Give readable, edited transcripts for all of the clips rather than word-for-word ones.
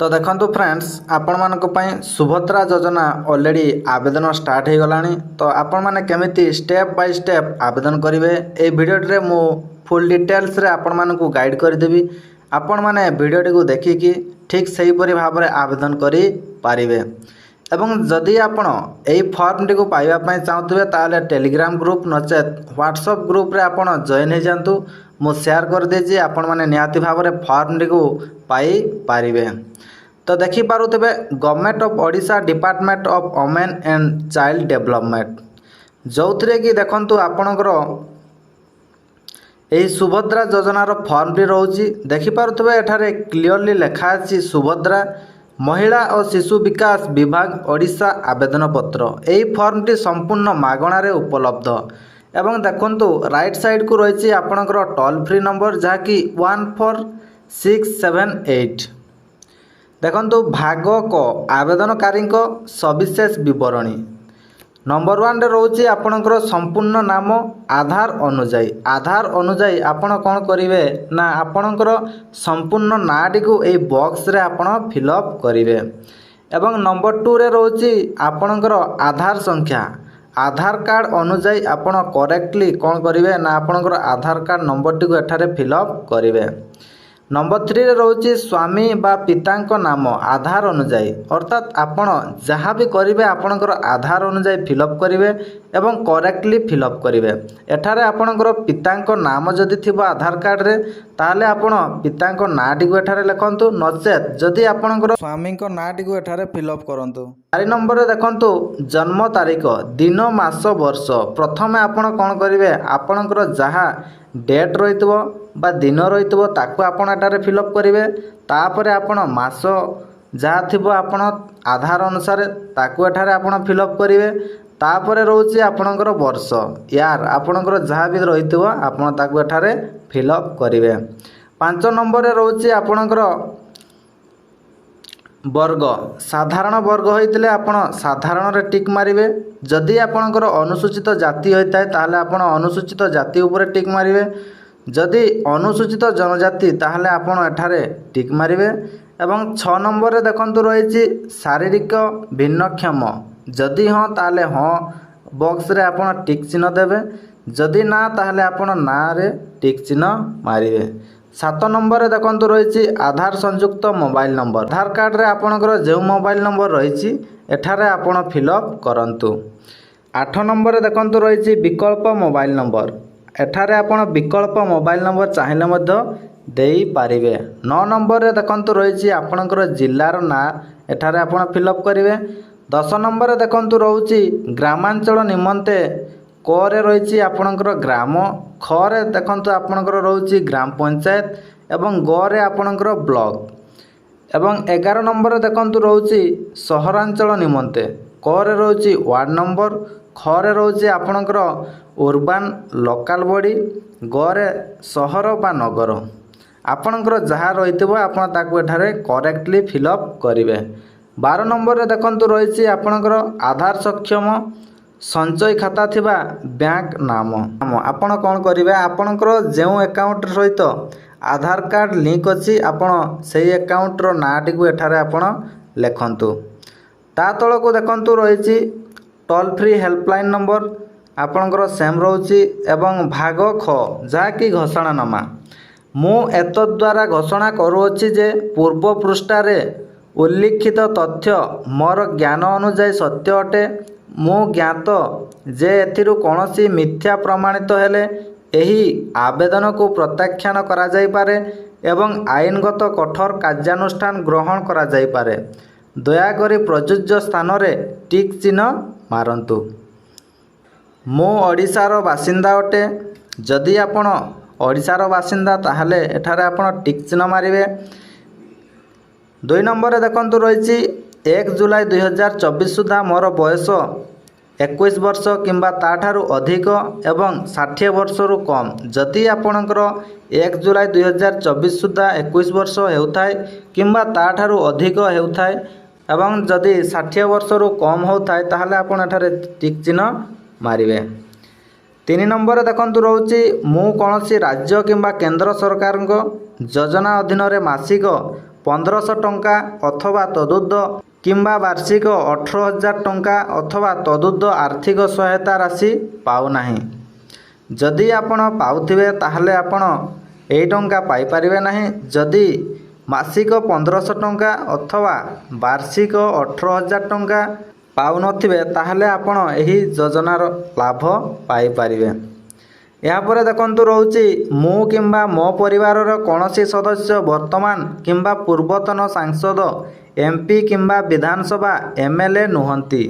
तो देखो फ्रेंड्स आपण मानक पई सुभद्रा योजना ऑलरेडी आवेदन स्टार्ट हो गलानी। तो आपण माने केमिति स्टेप बाय स्टेप आवेदन करेंगे ए वीडियो रे मु फुल डिटेल्स रे आपण मानक गाइड कर देबी। आपण माने वीडियो को देखिकी ठीक सही परि भाव रे आवेदन करि पारिबे। एवं जदि आपण एई फॉर्म टी को पाइबा पई चाहतबे ताले टेलीग्राम ग्रुप नचेत व्हाट्सएप ग्रुप रे आपण जॉइन हो जांतु। मु शेयर कर देजी आपण माने निहाती भाव रे फॉर्म टी को पाई पारिबे। तो देखि पारुतबे government of Odisha department of women and child development जोथरे कि देखंतु आपणकर एही सुभद्रा योजनार फॉर्म टी रहउची। देखि पारुतबे एठारे क्लियरली लिखा अछि सुभद्रा महिला और शिशु विकास विभाग ओडिशा आवेदन पत्र। एही फॉर्म टी संपूर्ण मागणा रे उपलब्ध। एवं देखंतु राइट साइड को रहिछि आपणकर टोल फ्री नंबर जहाँकि 14678। देखंतु भाग को आवेदनकारी सविशेष विवरणी नंबर 1 रे रोचे आपणकर संपूर्ण नाम आधार अनुजाई आपण कौन करेंगे ना आपणकर संपूर्ण नाटी को यही बॉक्स रे आपण फिलअप करेंगे। एवं नंबर 2 रे रोचे आपणकर आधार संख्या आधार कार्ड अनुजाई आपण करेक्टली कौन करेंगे ना आपणकर आधार कार्ड नंबर टी को एठारे फिलअप करेंगे। नंबर 3 रे रोचे स्वामी बा पितांक नाम आधार अनुजाई अर्थात आपण जहाँ भी करेंगे आपणकर आधार अनुजाई फिलअप करेंगे एवं करेक्टली फिलअप करेंगे। एठारे आपणकर पितांक नाम जदि थिबो आधार कार्ड रे ताले आपण पितांक नाटी को एठारे लिखंतु नचेत जदि आपणकर स्वामी को नाटी को एठारे फिलअप करंतु। 4 नंबर रे देखंतु जन्म तारीख दिन मास वर्ष प्रथमे आपण कोन करेंगे आपणकर जहाँ डेट रहितबो बा दिन रहितबो ताकू आपण एटारे फिलअप करेंगे। तापरे आपण मास जहाँ थिबो आपण आधार अनुसार ताकू एठारे आपण फिलअप करेंगे। तापरे रोचे आपणकर वर्ष यार आपणकर जहाँ भी रहितबो आपण ताकू एठारे फिलअप करेंगे। 5 नंबर रे रोचे आपणकर वर्ग साधारण वर्ग होइतिले आपण साधारण रे टिक मारिबे। जदि आपणकर अनुसूचित जाति होइताय ताहले आपण अनुसूचित जाति ऊपर टिक मारिबे। जदि अनुसूचित जनजाति ताहले आपण एठारे टिक मारिबे। एवं 6 नंबर रे देखंतु रहिछि शारीरिक भिन्नक्षम जदि हां ताहले हां बॉक्स रे आपण टिक चिन्ह देबे। जदि ना ताहले आपण ना रे टिक चिन्ह मारिबे। 7 नंबर रे देखंतु रहिछि आधार संयुक्त मोबाइल नंबर आधार कार्ड रे आपणकर जो मोबाइल नंबर रहिछि एठारे आपण फिलअप करंतु। 8 नंबर रे देखंतु रहिछि विकल्प मोबाइल नंबर एठारे आपण विकल्प मोबाइल नंबर चाहिए मध्य देई पारिबे। 9 नंबर रे देखंतु रहिछि आपणकर जिल्लार ना एठारे आपण फिलअप करिवे। 10 नंबर रे देखंतु रहउछि ग्रामांचल निमंते क रे रहिछि आपणकर ग्राम ख रे देखंतु आपणकर रहउछि ग्राम पंचायत एवं ग रे आपणकर ब्लॉक। एवं 11 नंबर रे देखंतु रहउछि सहरांचल निमंते क रे रहउछि वार्ड नंबर ख रे रहउछि आपणकर अर्बन लोकल बॉडी ग रे सहर बा नगर आपणकर जहाँ रहितबो आपण ताकू एठारे करेक्टली फिलअप करिवे। 12 नंबर रे देखंतु रहिछि आपणकर आधार सक्षम संचय खाता थिबा बैंक नाम आपण कौन करेंगे आपणकर जो अकाउंट सहित आधार कार्ड लिंक अच्छी आपण से अकाउंट रो नाटी को एठारे आपण लिखंतु। ता तल को देखंतु रहिछि टोल फ्री हेल्पलाइन नंबर आपणकर सेम रहउछि एवं भाग ख जहाँकि घोषणानामा मु एत द्वारा घोषणा करूछि जे पूर्व पृष्ठ रे उल्लिखित तथ्य मोर ज्ञान अनुसार सत्य अटे। मु ज्ञात जे एथिरु कोनोसी मिथ्या प्रमाणित हेले एही आवेदन को प्रत्याख्यान करा जाई पारे एवं आईनगत कठोर कार्यानुष्ठान ग्रहण करा जाई पारे। दया करी प्रযোज्य स्थान रे टिक चिन्ह मारंतु। मु ओडिशार बासिंदा अटे जदि आपण ओडिशार बासिंदा ताहले एठारे आपण टिक चिन्ह मारिबे। 2 नंबर रे देखंतु रहिछि 1 जुलाई 2024 सुधा मोर बयस 21 वर्ष किंबा ताठारु अधिक एवं 60 वर्ष रु कम जदि आपणकर 1 जुलाई 2024 सुधा 21 वर्ष हेउथाय किंबा ताठारु अधिक हेउथाय एवं जदि 60 वर्ष रु कम होथाय ताहले आपण एठारे टिक चिन्ह मारिबे। 3 नंबर रे देखंतु रहउछि मु कोनोसी राज्य किंबा केंद्र सरकार योजना अधीन रे मासिक 1500 ଟଙ୍କା ଅଥବା ତଦୁର୍ଦ୍ଧ୍ୱ କିମ୍ବା ବାର୍ଷିକ 18,000 ଟଙ୍କା ଅଥବା ତଦୁର୍ଦ୍ଧ୍ୱ ଆର୍ଥିକ ସହାୟତା ରାଶି ପାଉନାହିଁ। ଯଦି ଆପଣ ପାଉଥିବେ ତାହେଲେ ଆପଣ ଏହି ଟଙ୍କା ପାଇପାରିବେ ନାହିଁ। ଯଦି ମାସିକ 1500 ଟଙ୍କା ଅଥବା ବାର୍ଷିକ 18,000 ଟଙ୍କା ପାଉନଥିବେ ତାହେଲେ ଆପଣ ଏହି ଯୋଜନାର ଲାଭ ପାଇପାରିବେ। ଏହାପରେ ଦେଖନ୍ତୁ ରହୁଛି ମୁଁ କିମ୍ବା ମୋ ପରିବାରର କୌଣସି ସଦସ୍ୟ ବର୍ତ୍ତମାନ କିମ୍ବା ପୂର୍ବତନ ସାଂସଦ, MP କିମ୍ବା ବିଧାନସଭା MLA ନୁହନ୍ତି।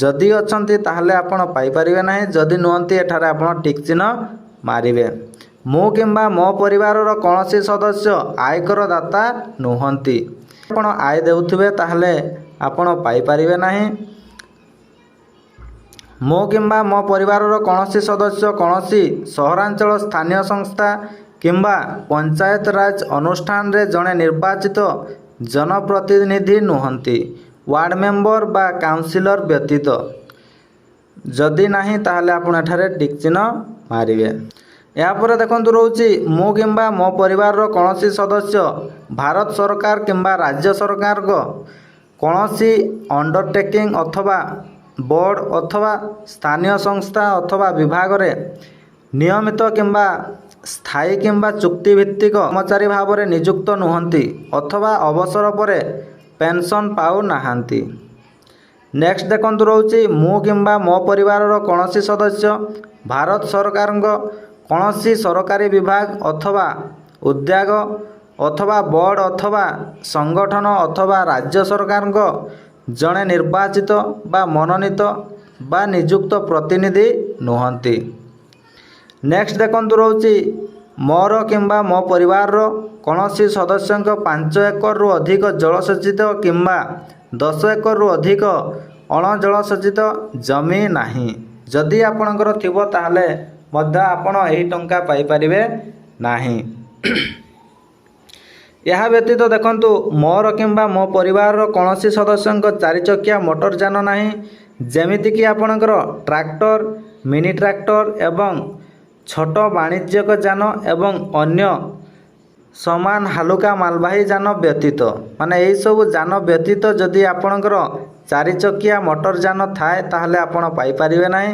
ଯଦି ଅଛନ୍ତି ତାହେଲେ ଆପଣ ପାଇପାରିବେ ନାହିଁ। ଯଦି ନୁହନ୍ତି ଏଠାରେ ଆପଣ ଟିକ୍ ଚିହ୍ନ ମାରିବେ। ମୁଁ କିମ୍ବା ମୋ ପରିବାରର କୌଣସି ସଦସ୍ୟ ଆୟକର ଦାତା ନୁହନ୍ତି। ଆପଣ ଆୟ ଦେଉଥିବେ ତାହେଲେ ଆପଣ ପାଇପାରିବେ ନାହିଁ। ମୁଁ କିମ୍ବା ମୋ ପରିବାରର କୌଣସି ସଦସ୍ୟ କୌଣସି ସହରାଞ୍ଚଳ ସ୍ଥାନୀୟ ସଂସ୍ଥା କିମ୍ବା ପଞ୍ଚାୟତ ରାଜ ଅନୁଷ୍ଠାନରେ ଜଣେ ନିର୍ବାଚିତ ଜନପ୍ରତିନିଧି ନୁହନ୍ତି, ୱାର୍ଡ଼ ମେମ୍ବର ବା କାଉନସିଲର ବ୍ୟତୀତ। ଯଦି ନାହିଁ ତାହେଲେ ଆପଣ ଏଠାରେ ଟିକ୍ ଚିହ୍ନ ମାରିବେ। ଏହାପରେ ଦେଖନ୍ତୁ ରହୁଛି ମୁଁ କିମ୍ବା ମୋ ପରିବାରର କୌଣସି ସଦସ୍ୟ ଭାରତ ସରକାର କିମ୍ବା ରାଜ୍ୟ ସରକାରଙ୍କ କୌଣସି ଅଣ୍ଡରଟେକିଂ ଅଥବା ବୋର୍ଡ଼ ଅଥବା ସ୍ଥାନୀୟ ସଂସ୍ଥା ଅଥବା ବିଭାଗରେ ନିୟମିତ କିମ୍ବା ସ୍ଥାୟୀ କିମ୍ବା ଚୁକ୍ତିଭିତ୍ତିକ କର୍ମଚାରୀ ଭାବରେ ନିଯୁକ୍ତ ନୁହନ୍ତି ଅଥବା ଅବସର ପରେ ପେନସନ୍ ପାଉନାହାନ୍ତି। ନେକ୍ସଟ ଦେଖନ୍ତୁ ରହୁଛି ମୁଁ କିମ୍ବା ମୋ ପରିବାରର କୌଣସି ସଦସ୍ୟ ଭାରତ ସରକାରଙ୍କ କୌଣସି ସରକାରୀ ବିଭାଗ ଅଥବା ଉଦ୍ୟୋଗ ଅଥବା ବୋର୍ଡ଼ ଅଥବା ସଂଗଠନ ଅଥବା ରାଜ୍ୟ ସରକାରଙ୍କ ଜଣେ ନିର୍ବାଚିତ ବା ମନୋନୀତ ବା ନିଯୁକ୍ତ ପ୍ରତିନିଧି ନୁହନ୍ତି। ନେକ୍ସଟ ଦେଖନ୍ତୁ ରହୁଛି ମୋର କିମ୍ବା ମୋ ପରିବାରର କୌଣସି ସଦସ୍ୟଙ୍କ 5 ଏକରରୁ ଅଧିକ ଜଳସେଚିତ କିମ୍ବା 10 ଏକରରୁ ଅଧିକ ଅଣଜଳସେଚିତ ଜମି ନାହିଁ। ଯଦି ଆପଣଙ୍କର ଥିବ ତାହେଲେ ମଧ୍ୟ ଆପଣ ଏହି ଟଙ୍କା ପାଇପାରିବେ ନାହିଁ। ଏହା ବ୍ୟତୀତ ଦେଖନ୍ତୁ ମୋର କିମ୍ବା ମୋ ପରିବାରର କୌଣସି ସଦସ୍ୟଙ୍କ 4 ଚକିଆ ମୋଟର ଯାନ ନାହିଁ, ଯେମିତିକି ଆପଣଙ୍କର ଟ୍ରାକ୍ଟର, ମିନି ଟ୍ରାକ୍ଟର ଏବଂ ଛୋଟ ବାଣିଜ୍ୟିକ ଯାନ ଏବଂ ଅନ୍ୟ ସମାନ ହାଲୁକା ମାଲବାହୀ ଯାନ ବ୍ୟତୀତ। ମାନେ ଏହିସବୁ ଯାନ ବ୍ୟତୀତ ଯଦି ଆପଣଙ୍କର 4 ଚକିଆ ମୋଟର ଯାନ ଥାଏ ତାହେଲେ ଆପଣ ପାଇପାରିବେ ନାହିଁ।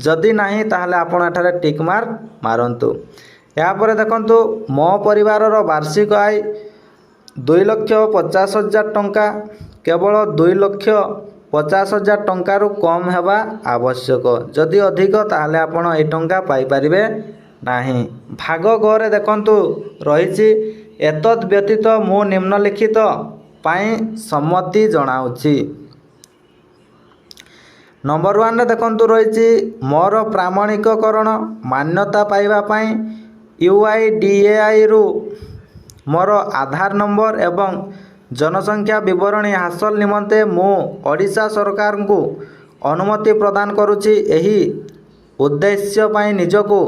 ଯଦି ନାହିଁ ତାହେଲେ ଆପଣ ଏଠାରେ ଟିକ୍ ମାର୍କ ମାରନ୍ତୁ। ଏହାପରେ ଦେଖନ୍ତୁ ମୋ ପରିବାରର ବାର୍ଷିକ ଆୟ 2,50,000 ଟଙ୍କା କେବଳ 2,50,000 ଟଙ୍କାରୁ କମ୍ ହେବା ଆବଶ୍ୟକ। ଯଦି ଅଧିକ ତାହେଲେ ଆପଣ ଏହି ଟଙ୍କା ପାଇପାରିବେ ନାହିଁ। ଭାଗ ଗରେ ଦେଖନ୍ତୁ ରହିଛି ଏତଦ୍ ବ୍ୟତୀତ ମୁଁ ନିମ୍ନଲିଖିତ ପାଇଁ ସମ୍ମତି ଜଣାଉଛି। ନମ୍ବର 1ରେ ଦେଖନ୍ତୁ ରହିଛି ମୋର ପ୍ରମାଣୀକରଣ ମାନ୍ୟତା ପାଇବା ପାଇଁ UIDAIରୁ ମୋର ଆଧାର ନମ୍ବର ଏବଂ ଜନସଂଖ୍ୟା ବିବରଣୀ ହାସଲ ନିମନ୍ତେ ମୁଁ ଓଡ଼ିଶା ସରକାରଙ୍କୁ ଅନୁମତି ପ୍ରଦାନ କରୁଛି। ଏହି ଉଦ୍ଦେଶ୍ୟ ପାଇଁ ନିଜକୁ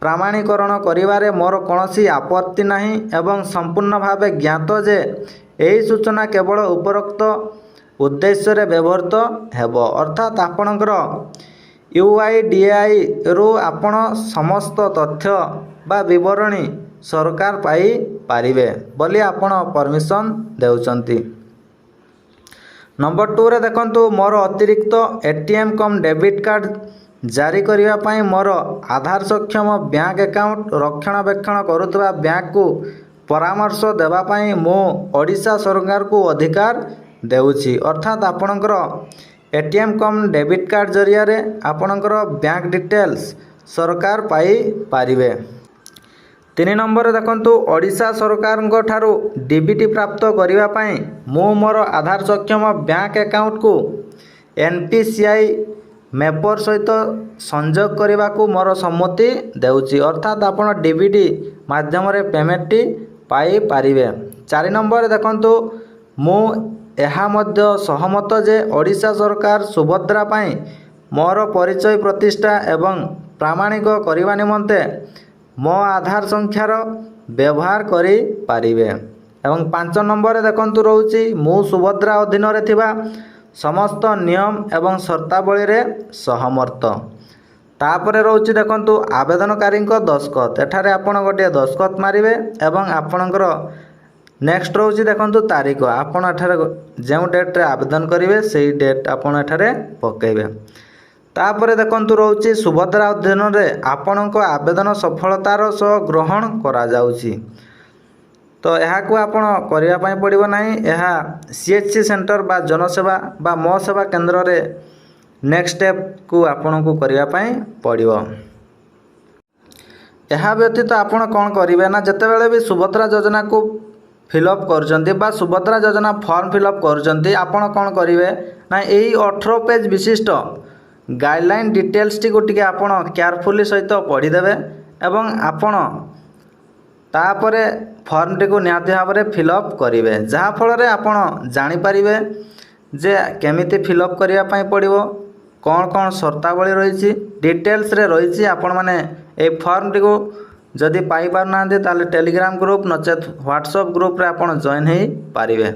ପ୍ରମାଣୀକରଣ କରିବାରେ ମୋର କୌଣସି ଆପତ୍ତି ନାହିଁ ଏବଂ ସମ୍ପୂର୍ଣ୍ଣ ଭାବେ ଜ୍ଞାତ ଯେ ଏହି ସୂଚନା କେବଳ ଉପରୋକ୍ତ ଉଦ୍ଦେଶ୍ୟରେ ବ୍ୟବହୃତ ହେବ। ଅର୍ଥାତ୍ ଆପଣଙ୍କର UIDAIରୁ ଆପଣ ସମସ୍ତ ତଥ୍ୟ ବା ବିବରଣୀ ସରକାର ପାଇପାରିବେ ବୋଲି ଆପଣ ପରମିଶନ ଦେଉଛନ୍ତି। ନମ୍ବର 2ରେ ଦେଖନ୍ତୁ ମୋର ଅତିରିକ୍ତ ATM କମ୍ ଡେବିଟ୍ କାର୍ଡ଼ ଜାରି କରିବା ପାଇଁ ମୋର ଆଧାର ସକ୍ଷମ ବ୍ୟାଙ୍କ ଆକାଉଣ୍ଟ ରକ୍ଷଣାବେକ୍ଷଣ କରୁଥିବା ବ୍ୟାଙ୍କକୁ ପରାମର୍ଶ ଦେବା ପାଇଁ ମୁଁ ଓଡ଼ିଶା ସରକାରକୁ ଅଧିକାର ଦେଉଛି। ଅର୍ଥାତ୍ ଆପଣଙ୍କର ATM କମ୍ ଡେବିଟ୍ କାର୍ଡ଼ ଜରିଆରେ ଆପଣଙ୍କର ବ୍ୟାଙ୍କ ଡିଟେଲ୍ସ ସରକାର ପାଇପାରିବେ। 3 ନମ୍ବରରେ ଦେଖନ୍ତୁ ଓଡ଼ିଶା ସରକାରଙ୍କ ଠାରୁ DBT ପ୍ରାପ୍ତ କରିବା ପାଇଁ ମୁଁ ମୋର ଆଧାର ସକ୍ଷମ ବ୍ୟାଙ୍କ ଆକାଉଣ୍ଟକୁ NPCI ମେପର ସହିତ ସଂଯୋଗ କରିବାକୁ ମୋର ସମ୍ମତି ଦେଉଛି। ଅର୍ଥାତ୍ ଆପଣ DBT ମାଧ୍ୟମରେ ପେମେଣ୍ଟଟି ପାଇପାରିବେ। 4 ନମ୍ବରରେ ଦେଖନ୍ତୁ ମୁଁ ଏହା ମଧ୍ୟ ସହମତ ଯେ ଓଡ଼ିଶା ସରକାର ସୁଭଦ୍ରା ପାଇଁ ମୋର ପରିଚୟ ପ୍ରତିଷ୍ଠା ଏବଂ ପ୍ରମାଣିକ କରିବା ନିମନ୍ତେ ମୋ ଆଧାର ସଂଖ୍ୟାର ବ୍ୟବହାର କରିପାରିବେ। ଏବଂ 5 ନମ୍ବରରେ ଦେଖନ୍ତୁ ରହୁଛି ମୁଁ ସୁଭଦ୍ରା ଅଧୀନରେ ଥିବା ସମସ୍ତ ନିୟମ ଏବଂ ସର୍ତ୍ତାବଳୀରେ ସହମତ। ତାପରେ ରହୁଛି ଦେଖନ୍ତୁ ଆବେଦନକାରୀଙ୍କ ଦସ୍ତଖତ। ଏଠାରେ ଆପଣ ଗୋଟିଏ ଦସ୍ତଖତ ମାରିବେ ଏବଂ ଆପଣଙ୍କର नेक्स्ट रोचे देखो तारीख आपण एठारे जो डेट रे आवेदन करेंगे से डेट आपण एठारे पकेबे। तापर देखो रोचे सुभद्रा अध्ययन रे आपण को आवेदन सफलतार सह ग्रहण करा जाउची। तो यहाँ को आपण करने पड़ो ना, यह CHC सेंटर बा जनसेवा बा मो सेवा केंद्र रे नेक्स्ट स्टेप को आपण को करने पड़ो। यह व्यतीत आपण कौन करेंगे ना, जितेबाला भी सुभद्रा योजना को फिलअप कर सुभद्रा योजना फॉर्म फिलअप कर आपण कौन करेंगे ना, यही 18 पेज विशिष्ट गाइडलाइन डिटेल्स टी गोटे आपण केयरफुली सहित पढ़ीदेवे एवं आपण तापर फॉर्म टी को निहाती भाव में फिलअप करेंगे, जहाँफल आपण जानीपारे जे केमिति फिलअप करने पड़ो, कौन कौन शर्तावली रही डिटेल्स रे रही। आपण मैंने ये फॉर्म टी को जदि पाई पारना ताले टेलीग्राम ग्रुप नचेत व्हाट्सएप ग्रुप रे आपण जॉइन हो पारिबे।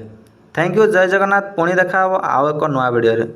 थैंक यू, जय जगन्नाथ। पुणी देखा आउ एक नया वीडियो रे।